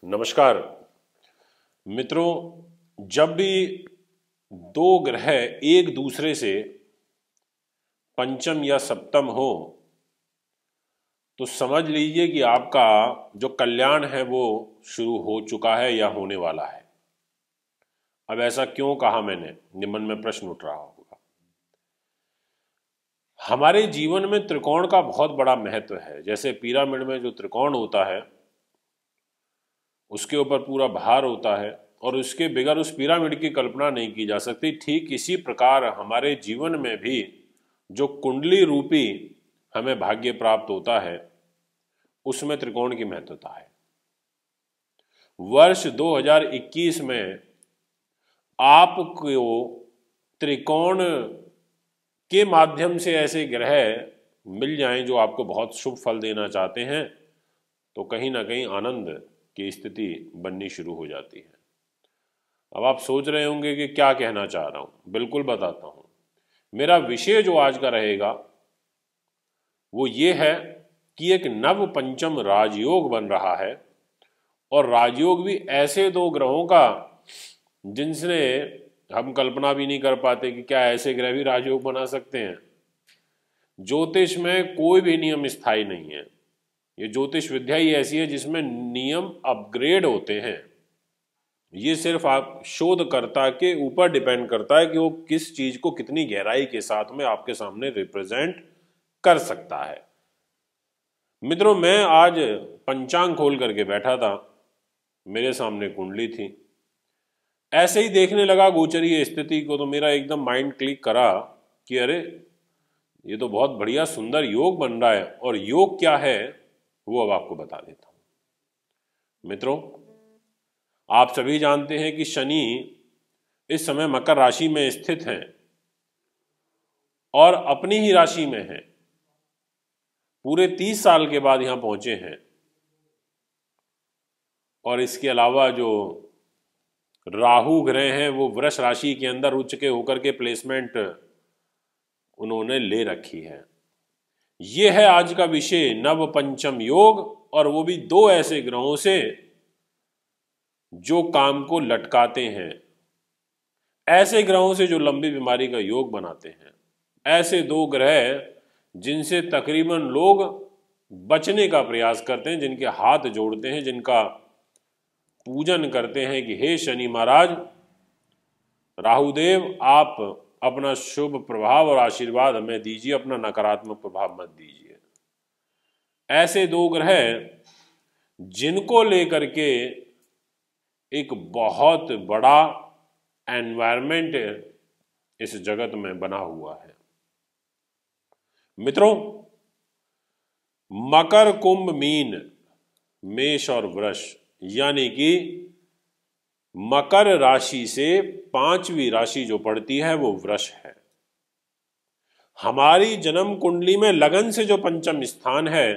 नमस्कार मित्रों, जब भी दो ग्रह एक दूसरे से पंचम या सप्तम हो तो समझ लीजिए कि आपका जो कल्याण है वो शुरू हो चुका है या होने वाला है। अब ऐसा क्यों कहा मैंने, मन में प्रश्न उठ रहा होगा। हमारे जीवन में त्रिकोण का बहुत बड़ा महत्व है। जैसे पिरामिड में जो त्रिकोण होता है उसके ऊपर पूरा भार होता है और उसके बगैर उस पिरामिड की कल्पना नहीं की जा सकती। ठीक इसी प्रकार हमारे जीवन में भी जो कुंडली रूपी हमें भाग्य प्राप्त होता है उसमें त्रिकोण की महत्वता है। वर्ष 2021 में आपको त्रिकोण के माध्यम से ऐसे ग्रह मिल जाएं जो आपको बहुत शुभ फल देना चाहते हैं तो कहीं ना कहीं आनंद की स्थिति बननी शुरू हो जाती है। अब आप सोच रहे होंगे कि क्या कहना चाह रहा हूं। बिल्कुल बताता हूं। मेरा विषय जो आज का रहेगा वो ये है कि एक नव पंचम राजयोग बन रहा है और राजयोग भी ऐसे दो ग्रहों का जिनसे हम कल्पना भी नहीं कर पाते कि क्या ऐसे ग्रह भी राजयोग बना सकते हैं। ज्योतिष में कोई भी नियम स्थायी नहीं है। ये ज्योतिष विद्या ही ऐसी है जिसमें नियम अपग्रेड होते हैं। ये सिर्फ आप शोधकर्ता के ऊपर डिपेंड करता है कि वो किस चीज को कितनी गहराई के साथ में आपके सामने रिप्रेजेंट कर सकता है। मित्रों, मैं आज पंचांग खोल करके बैठा था, मेरे सामने कुंडली थी। ऐसे ही देखने लगा गोचरीय स्थिति को तो मेरा एकदम माइंड क्लिक करा कि अरे ये तो बहुत बढ़िया सुंदर योग बन रहा है। और योग क्या है वो अब आपको बता देता हूं। मित्रों, आप सभी जानते हैं कि शनि इस समय मकर राशि में स्थित हैं और अपनी ही राशि में हैं। पूरे 30 साल के बाद यहां पहुंचे हैं। और इसके अलावा जो राहु ग्रह हैं वो वृष राशि के अंदर उच्च के होकर के प्लेसमेंट उन्होंने ले रखी है। ये है आज का विषय, नव पंचम योग, और वो भी दो ऐसे ग्रहों से जो काम को लटकाते हैं, ऐसे ग्रहों से जो लंबी बीमारी का योग बनाते हैं, ऐसे दो ग्रह जिनसे तकरीबन लोग बचने का प्रयास करते हैं, जिनके हाथ जोड़ते हैं, जिनका पूजन करते हैं कि हे शनि महाराज, राहुदेव, आप अपना शुभ प्रभाव और आशीर्वाद हमें दीजिए, अपना नकारात्मक प्रभाव मत दीजिए। ऐसे दो ग्रह जिनको लेकर के एक बहुत बड़ा एनवायरनमेंट इस जगत में बना हुआ है। मित्रों, मकर, कुंभ, मीन, मेष और वृष, यानी कि मकर राशि से पांचवी राशि जो पड़ती है वो वृष है। हमारी जन्म कुंडली में लगन से जो पंचम स्थान है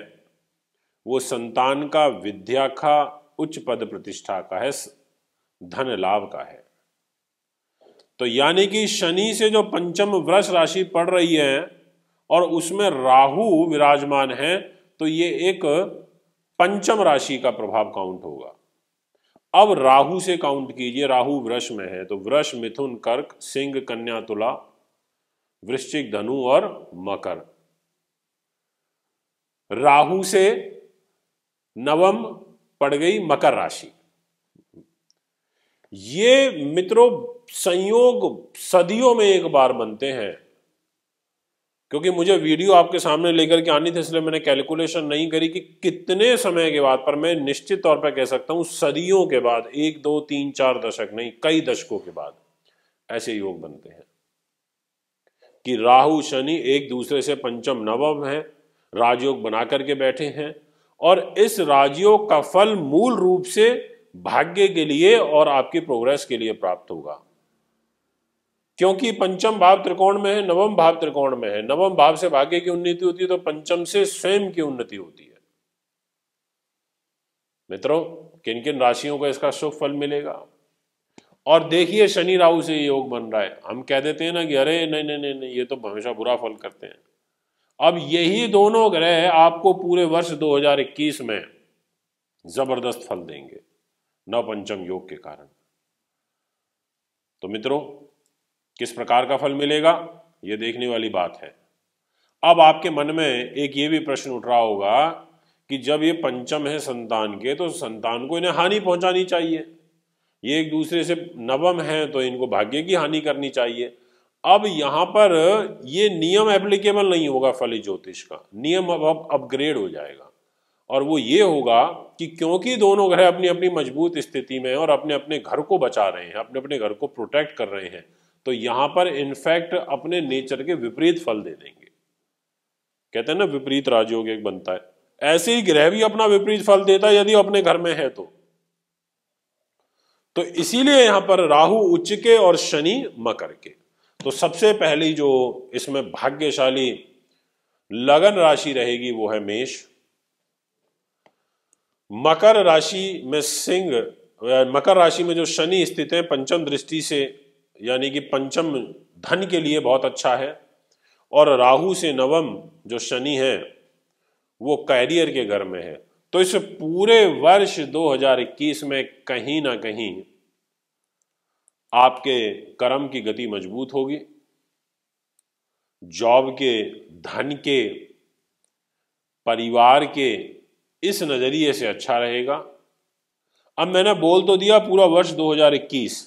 वो संतान का, विद्या का, उच्च पद प्रतिष्ठा का है, धन लाभ का है। तो यानी कि शनि से जो पंचम वृष राशि पड़ रही है और उसमें राहु विराजमान है तो ये एक पंचम राशि का प्रभाव काउंट होगा। अब राहु से काउंट कीजिए। राहु वृष में है तो वृष, मिथुन, कर्क, सिंह, कन्या, तुला, वृश्चिक, धनु और मकर। राहु से नवम पड़ गई मकर राशि। ये मित्रों संयोग सदियों में एक बार बनते हैं। क्योंकि मुझे वीडियो आपके सामने लेकर के आनी थी, इसलिए मैंने कैलकुलेशन नहीं करी कि कितने समय के बाद, पर मैं निश्चित तौर पर कह सकता हूं सदियों के बाद, 1, 2, 3, 4 दशक नहीं, कई दशकों के बाद ऐसे योग बनते हैं कि राहु शनि एक दूसरे से पंचम नवम है, राजयोग बना करके बैठे हैं। और इस राजयोग का फल मूल रूप से भाग्य के लिए और आपकी प्रोग्रेस के लिए प्राप्त होगा। क्योंकि पंचम भाव त्रिकोण में है, नवम भाव त्रिकोण में है। नवम भाव से भाग्य की उन्नति होती है तो पंचम से स्वयं की उन्नति होती है। मित्रों, किन किन राशियों को इसका शुभ फल मिलेगा। और देखिए शनि राहु से योग बन रहा है। हम कह देते हैं ना कि अरे नहीं नहीं नहीं, नहीं ये तो हमेशा बुरा फल करते हैं। अब यही दोनों ग्रह आपको पूरे वर्ष 2021 में जबरदस्त फल देंगे। नवपंचम योग के कारण। तो मित्रों, किस प्रकार का फल मिलेगा ये देखने वाली बात है। अब आपके मन में एक ये भी प्रश्न उठ रहा होगा कि जब ये पंचम है संतान के, तो संतान को इन्हें हानि पहुंचानी चाहिए, ये एक दूसरे से नवम है तो इनको भाग्य की हानि करनी चाहिए। अब यहां पर ये नियम एप्लीकेबल नहीं होगा फली ज्योतिष का, नियम अब अपग्रेड हो जाएगा और वो ये होगा कि क्योंकि दोनों ग्रह अपनी अपनी मजबूत स्थिति में और अपने अपने घर को बचा रहे हैं, अपने अपने घर को प्रोटेक्ट कर रहे हैं, तो यहां पर इनफैक्ट अपने नेचर के विपरीत फल दे देंगे। कहते हैं ना विपरीत राजयोग एक बनता है, ऐसे ही ग्रह भी अपना विपरीत फल देता है यदि अपने घर में है तो इसीलिए यहां पर राहु उच्च के और शनि मकर के। तो सबसे पहली जो इसमें भाग्यशाली लगन राशि रहेगी वो है मेष। मकर राशि में सिंह, मकर राशि में जो शनि स्थित है पंचम दृष्टि से, यानी कि पंचम धन के लिए बहुत अच्छा है, और राहु से नवम जो शनि है वो कैरियर के घर में है। तो इस पूरे वर्ष 2021 में कहीं ना कहीं आपके कर्म की गति मजबूत होगी, जॉब के, धन के, परिवार के, इस नजरिए से अच्छा रहेगा। अब मैंने बोल तो दिया पूरा वर्ष 2021,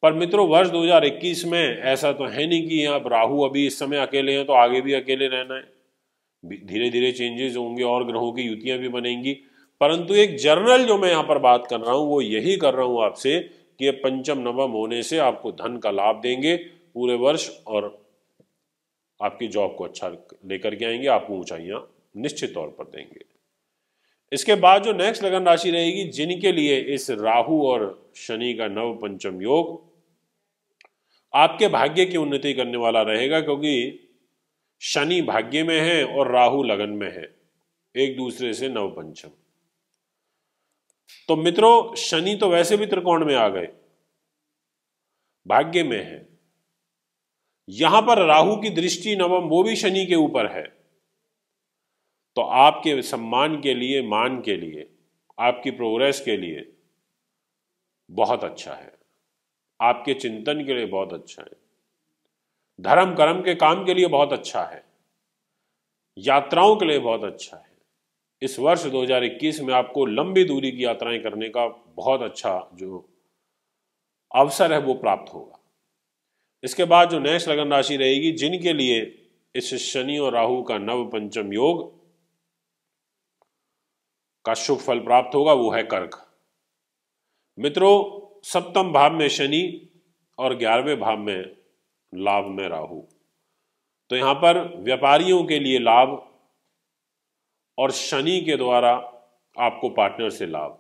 पर मित्रों वर्ष 2021 में ऐसा तो है नहीं कि आप राहु अभी इस समय अकेले हैं तो आगे भी अकेले रहना है, धीरे धीरे चेंजेस होंगे और ग्रहों की युतियां भी बनेंगी। परंतु एक जर्नल जो मैं यहां पर बात कर रहा हूं वो यही कर रहा हूं आपसे कि पंचम नवम होने से आपको धन का लाभ देंगे पूरे वर्ष और आपकी जॉब को अच्छा लेकर के आएंगे, आपको ऊंचाइयां निश्चित तौर पर देंगे। इसके बाद जो नेक्स्ट लगन राशि रहेगी जिनके लिए इस राहु और शनि का नव पंचम योग आपके भाग्य की उन्नति करने वाला रहेगा, क्योंकि शनि भाग्य में है और राहु लगन में है, एक दूसरे से नव पंचम। तो मित्रों शनि तो वैसे भी त्रिकोण में आ गए, भाग्य में है, यहां पर राहु की दृष्टि नवम वो भी शनि के ऊपर है, तो आपके सम्मान के लिए, मान के लिए, आपकी प्रोग्रेस के लिए बहुत अच्छा है, आपके चिंतन के लिए बहुत अच्छा है, धर्म कर्म के काम के लिए बहुत अच्छा है, यात्राओं के लिए बहुत अच्छा है। इस वर्ष 2021 में आपको लंबी दूरी की यात्राएं करने का बहुत अच्छा जो अवसर है वो प्राप्त होगा। इसके बाद जो नेक्स्ट लगन राशि रहेगी जिनके लिए इस शनि और राहु का नव पंचम योग का शुभ फल प्राप्त होगा वो है कर्क। मित्रों सप्तम भाव में शनि और 11वें भाव में लाभ में राहु, तो यहां पर व्यापारियों के लिए लाभ और शनि के द्वारा आपको पार्टनर से लाभ,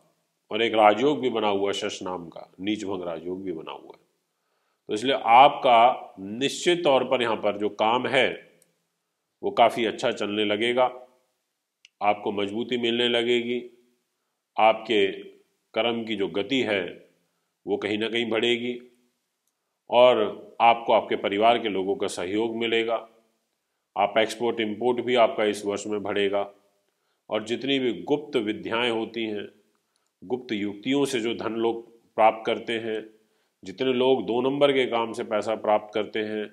और एक राजयोग भी बना हुआ है शश नाम का, नीचभंग राजयोग भी बना हुआ है। तो इसलिए आपका निश्चित तौर पर यहां पर जो काम है वो काफी अच्छा चलने लगेगा, आपको मजबूती मिलने लगेगी, आपके कर्म की जो गति है वो कहीं ना कहीं बढ़ेगी और आपको आपके परिवार के लोगों का सहयोग मिलेगा। आप एक्सपोर्ट इंपोर्ट भी आपका इस वर्ष में बढ़ेगा, और जितनी भी गुप्त विद्याएं होती हैं, गुप्त युक्तियों से जो धन लोग प्राप्त करते हैं, जितने लोग 2 नंबर के काम से पैसा प्राप्त करते हैं,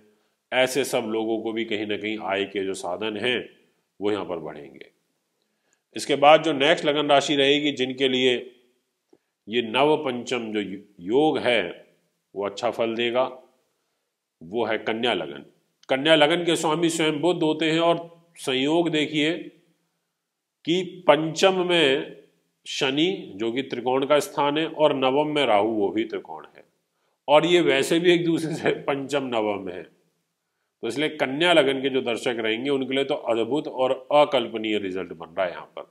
ऐसे सब लोगों को भी कहीं ना कहीं आय के जो साधन हैं वो यहाँ पर बढ़ेंगे। इसके बाद जो नेक्स्ट लगन राशि रहेगी जिनके लिए ये नव पंचम जो योग है वो अच्छा फल देगा वो है कन्या लगन। कन्या लगन के स्वामी स्वयं बुध होते हैं, और संयोग देखिए कि पंचम में शनि जो कि त्रिकोण का स्थान है और नवम में राहु वो भी त्रिकोण है, और ये वैसे भी एक दूसरे से पंचम नवम है। तो इसलिए कन्या लगन के जो दर्शक रहेंगे उनके लिए तो अद्भुत और अकल्पनीय रिजल्ट बन रहा है। यहाँ पर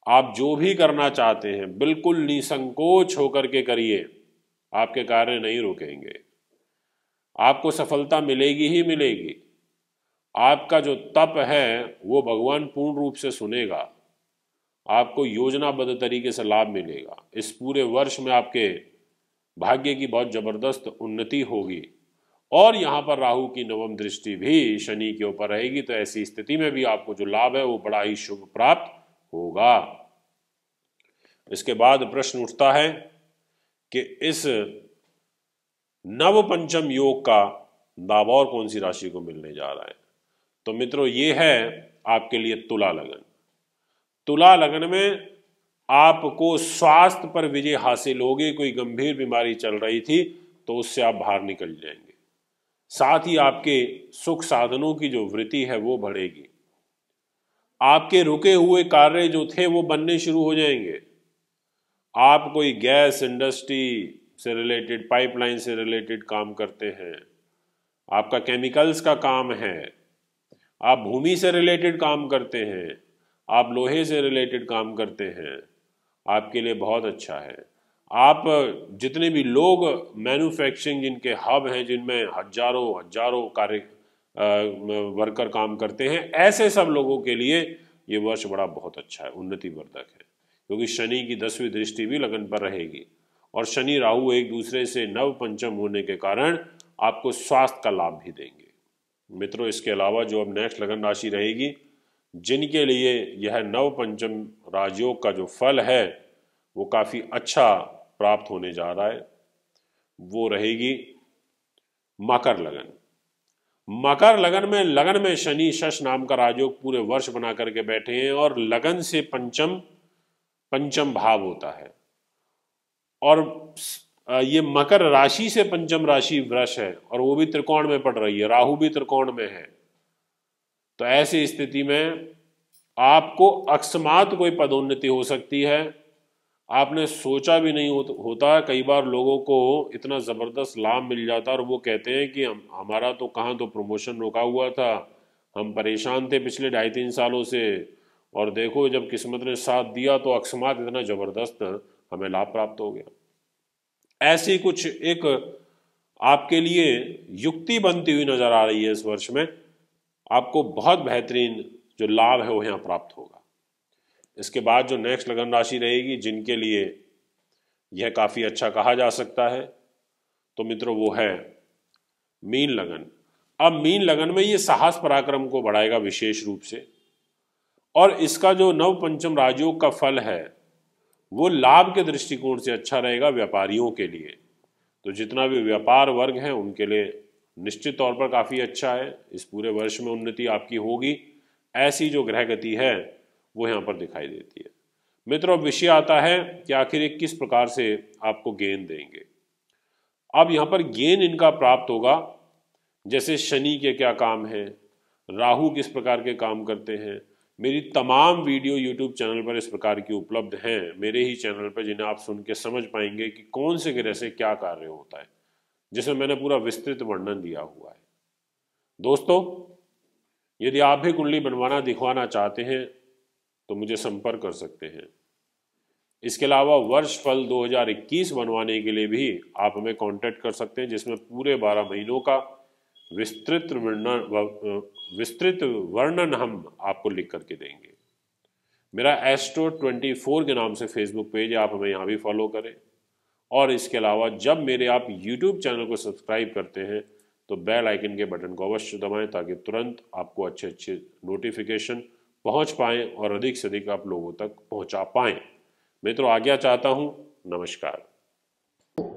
आप जो भी करना चाहते हैं बिल्कुल निसंकोच होकर के करिए, आपके कार्य नहीं रुकेंगे, आपको सफलता मिलेगी ही मिलेगी। आपका जो तप है वो भगवान पूर्ण रूप से सुनेगा, आपको योजनाबद्ध तरीके से लाभ मिलेगा। इस पूरे वर्ष में आपके भाग्य की बहुत जबरदस्त उन्नति होगी, और यहाँ पर राहु की नवम दृष्टि भी शनि के ऊपर रहेगी, तो ऐसी स्थिति में भी आपको जो लाभ है वो बड़ा ही शुभ प्राप्त होगा। इसके बाद प्रश्न उठता है कि इस नव पंचम योग का लाभ और कौन सी राशि को मिलने जा रहा है। तो मित्रों, ये है आपके लिए तुला लगन। तुला लगन में आपको स्वास्थ्य पर विजय हासिल होगी। कोई गंभीर बीमारी चल रही थी तो उससे आप बाहर निकल जाएंगे। साथ ही आपके सुख साधनों की जो वृत्ति है वो बढ़ेगी। आपके रुके हुए कार्य जो थे वो बनने शुरू हो जाएंगे। आप कोई गैस इंडस्ट्री से रिलेटेड, पाइपलाइन से रिलेटेड काम करते हैं, आपका केमिकल्स का काम है, आप भूमि से रिलेटेड काम करते हैं, आप लोहे से रिलेटेड काम करते हैं, आपके लिए बहुत अच्छा है। आप जितने भी लोग मैन्युफैक्चरिंग जिनके हब हैं, जिनमें हजारों कार्य वर्कर काम करते हैं, ऐसे सब लोगों के लिए ये वर्ष बड़ा बहुत अच्छा है, उन्नति वर्धक है। क्योंकि शनि की 10वीं दृष्टि भी लगन पर रहेगी और शनि राहु एक दूसरे से नव पंचम होने के कारण आपको स्वास्थ्य का लाभ भी देंगे। मित्रों, इसके अलावा जो अब नेक्स्ट लगन राशि रहेगी, जिनके लिए यह नव पंचम राजयोग का जो फल है वो काफी अच्छा प्राप्त होने जा रहा है, वो रहेगी मकर लगन। मकर लगन में शनि शश नाम का राजयोग पूरे वर्ष बना करके बैठे हैं और लगन से पंचम भाव होता है। और ये मकर राशि से पंचम राशि वृष है और वो भी त्रिकोण में पड़ रही है, राहु भी त्रिकोण में है। तो ऐसी स्थिति में आपको अकस्मात कोई पदोन्नति हो सकती है। आपने सोचा भी नहीं होता। कई बार लोगों को इतना ज़बरदस्त लाभ मिल जाता है और वो कहते हैं कि हमारा तो कहाँ तो प्रमोशन रोका हुआ था, हम परेशान थे पिछले 2.5-3 सालों से, और देखो जब किस्मत ने साथ दिया तो अकस्मात इतना ज़बरदस्त हमें लाभ प्राप्त हो गया। ऐसी कुछ एक आपके लिए युक्ति बनती हुई नजर आ रही है इस वर्ष में। आपको बहुत बेहतरीन जो लाभ है वो यहाँ प्राप्त होगा। इसके बाद जो नेक्स्ट लगन राशि रहेगी, जिनके लिए यह काफ़ी अच्छा कहा जा सकता है, तो मित्रों वो है मीन लगन। अब मीन लगन में ये साहस पराक्रम को बढ़ाएगा विशेष रूप से, और इसका जो नव पंचम राजयोग का फल है वो लाभ के दृष्टिकोण से अच्छा रहेगा व्यापारियों के लिए। तो जितना भी व्यापार वर्ग है उनके लिए निश्चित तौर पर काफ़ी अच्छा है। इस पूरे वर्ष में उन्नति आपकी होगी। ऐसी जो ग्रह गति है वो यहाँ पर दिखाई देती है। मित्रों, अब विषय आता है कि आखिर ये किस प्रकार से आपको गेन देंगे। अब यहाँ पर गेन इनका प्राप्त होगा, जैसे शनि के क्या काम है, राहु किस प्रकार के काम करते हैं। मेरी तमाम वीडियो YouTube चैनल पर इस प्रकार की उपलब्ध हैं, मेरे ही चैनल पर, जिन्हें आप सुन के समझ पाएंगे कि कौन से ग्रह से क्या कार्य होता है, जिसमें मैंने पूरा विस्तृत वर्णन दिया हुआ है। दोस्तों, यदि आप भी कुंडली बनवाना दिखवाना चाहते हैं तो मुझे संपर्क कर सकते हैं। इसके अलावा वर्ष फल 2021 बनवाने के लिए भी आप हमें कांटेक्ट कर सकते हैं, जिसमें पूरे 12 महीनों का विस्तृत वर्णन हम आपको लिख करके देंगे। मेरा एस्ट्रो 24 के नाम से फेसबुक पेज है, आप हमें यहाँ भी फॉलो करें। और इसके अलावा जब मेरे आप यूट्यूब चैनल को सब्सक्राइब करते हैं तो बेल आइकन के बटन को अवश्य दबाएं, ताकि तुरंत आपको अच्छे नोटिफिकेशन पहुंच पाएं और अधिक से अधिक आप लोगों तक पहुंचा पाएं। मित्रों, आज्ञा चाहता हूं। नमस्कार।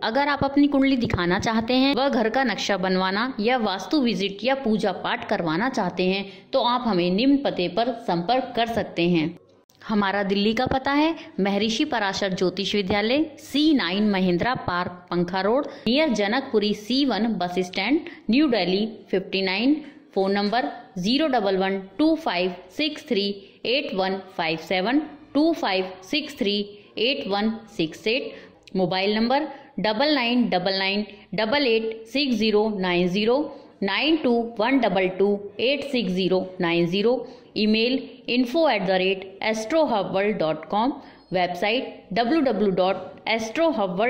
अगर आप अपनी कुंडली दिखाना चाहते हैं, वह घर का नक्शा बनवाना या वास्तु विजिट या पूजा पाठ करवाना चाहते हैं, तो आप हमें निम्न पते पर संपर्क कर सकते हैं। हमारा दिल्ली का पता है महर्षि पराशर ज्योतिष विद्यालय, C9 महिंद्रा पार्क, पंखा road, near Janakpuri, C1 bus stand, new Delhi 59। Phone number 01125638157, 25638168। Mobile number 9999886090, 9212286090। Email info@astrohubworld.com। Website www.astrohubworld